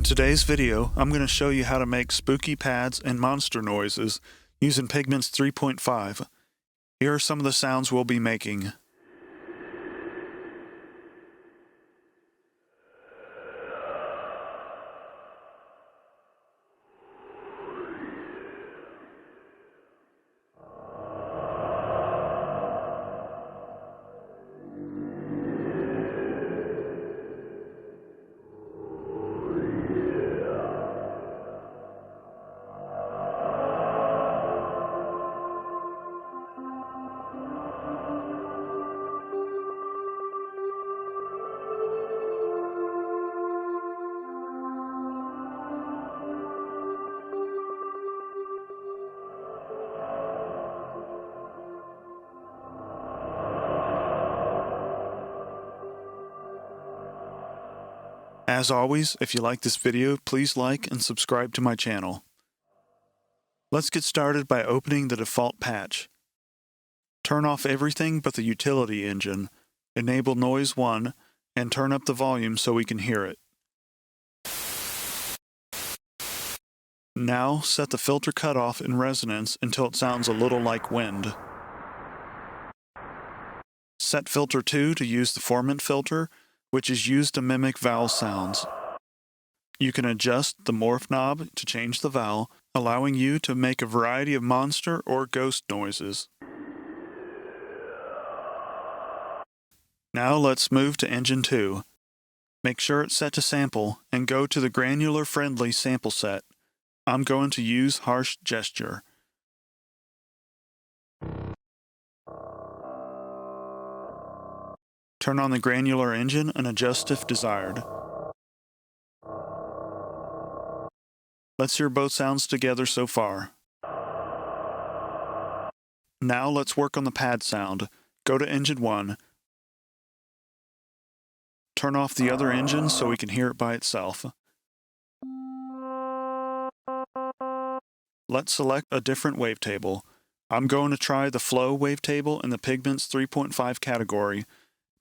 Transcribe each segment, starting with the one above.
In today's video, I'm going to show you how to make spooky pads and monster noises using Pigments 3.5. Here are some of the sounds we'll be making. As always, if you like this video, please like and subscribe to my channel. Let's get started by opening the default patch. Turn off everything but the utility engine, enable noise 1, and turn up the volume so we can hear it. Now set the filter cutoff in resonance until it sounds a little like wind. Set filter 2 to use the formant filter, which is used to mimic vowel sounds. You can adjust the morph knob to change the vowel, allowing you to make a variety of monster or ghost noises. Now let's move to Engine 2. Make sure it's set to sample and go to the granular friendly sample set. I'm going to use harsh gesture. Turn on the granular engine and adjust if desired. Let's hear both sounds together so far. Now let's work on the pad sound. Go to Engine 1. Turn off the other engine so we can hear it by itself. Let's select a different wavetable. I'm going to try the Flow wavetable in the Pigments 3.5 category,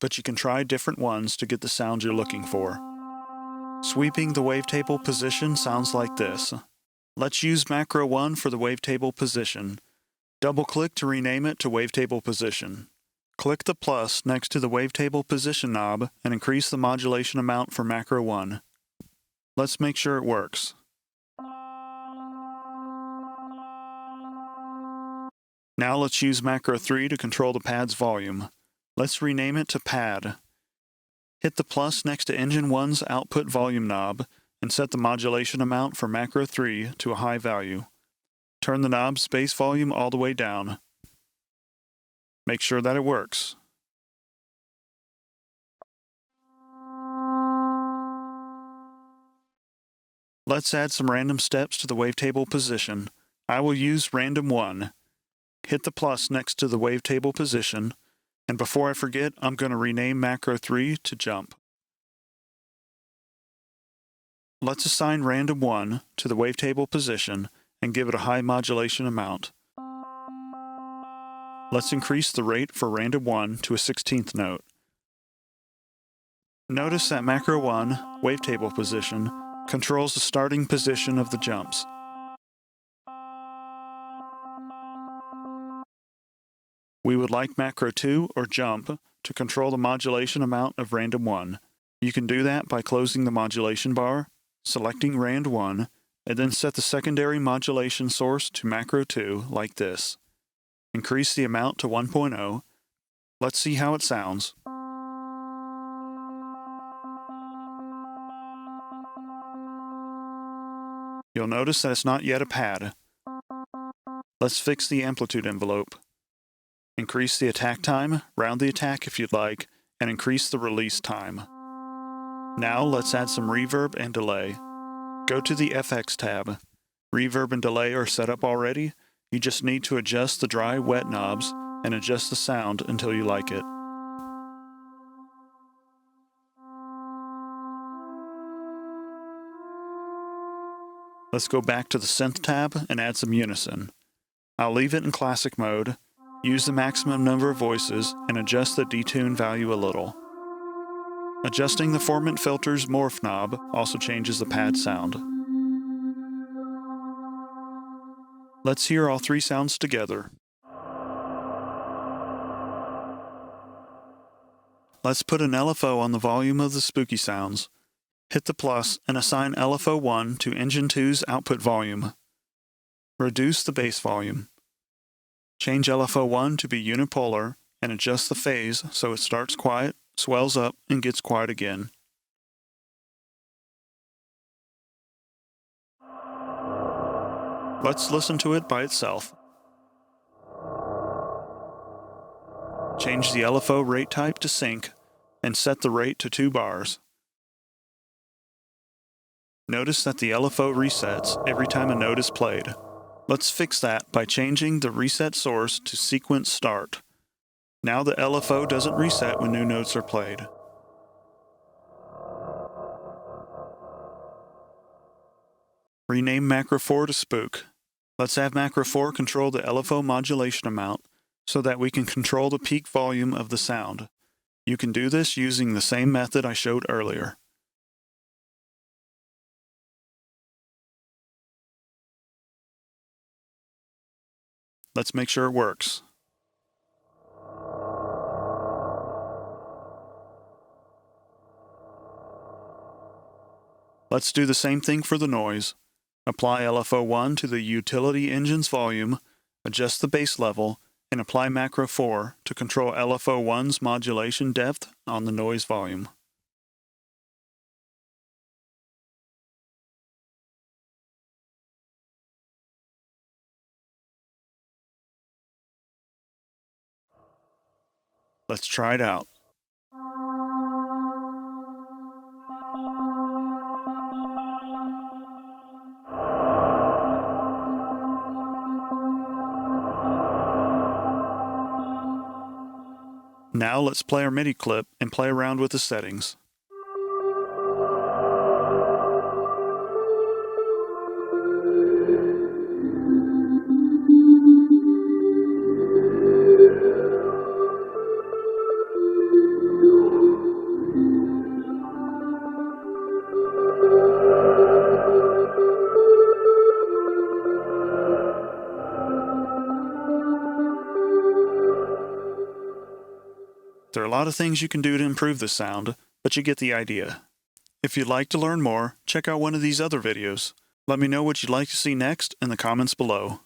but you can try different ones to get the sound you're looking for. Sweeping the wavetable position sounds like this. Let's use Macro 1 for the wavetable position. Double-click to rename it to wavetable position. Click the plus next to the wavetable position knob and increase the modulation amount for Macro 1. Let's make sure it works. Now let's use Macro 3 to control the pad's volume. Let's rename it to Pad. Hit the plus next to Engine 1's output volume knob and set the modulation amount for Macro 3 to a high value. Turn the knob's bass volume all the way down. Make sure that it works. Let's add some random steps to the wavetable position. I will use Random 1. Hit the plus next to the wavetable position. And before I forget, I'm going to rename Macro 3 to Jump. Let's assign Random 1 to the wavetable position and give it a high modulation amount. Let's increase the rate for Random 1 to a 16th note. Notice that Macro 1, wavetable position, controls the starting position of the jumps. We would like Macro 2 or Jump to control the modulation amount of Random 1. You can do that by closing the modulation bar, selecting Rand 1, and then set the secondary modulation source to Macro 2 like this. Increase the amount to 1.0. Let's see how it sounds. You'll notice that it's not yet a pad. Let's fix the amplitude envelope. Increase the attack time, round the attack if you'd like, and increase the release time. Now let's add some reverb and delay. Go to the FX tab. Reverb and delay are set up already. You just need to adjust the dry-wet knobs and adjust the sound until you like it. Let's go back to the Synth tab and add some unison. I'll leave it in classic mode. Use the maximum number of voices and adjust the detune value a little. Adjusting the Formant filter's morph knob also changes the pad sound. Let's hear all three sounds together. Let's put an LFO on the volume of the spooky sounds. Hit the plus and assign LFO 1 to Engine 2's output volume. Reduce the bass volume. Change LFO 1 to be unipolar and adjust the phase so it starts quiet, swells up, and gets quiet again. Let's listen to it by itself. Change the LFO rate type to sync and set the rate to 2 bars. Notice that the LFO resets every time a note is played. Let's fix that by changing the reset source to sequence start. Now the LFO doesn't reset when new notes are played. Rename Macro 4 to Spook. Let's have Macro 4 control the LFO modulation amount so that we can control the peak volume of the sound. You can do this using the same method I showed earlier. Let's make sure it works. Let's do the same thing for the noise. Apply LFO 1 to the utility engine's volume, adjust the bass level, and apply Macro 4 to control LFO 1's modulation depth on the noise volume. Let's try it out. Now let's play our MIDI clip and play around with the settings. There are a lot of things you can do to improve the sound, but you get the idea. If you'd like to learn more, check out one of these other videos. Let me know what you'd like to see next in the comments below.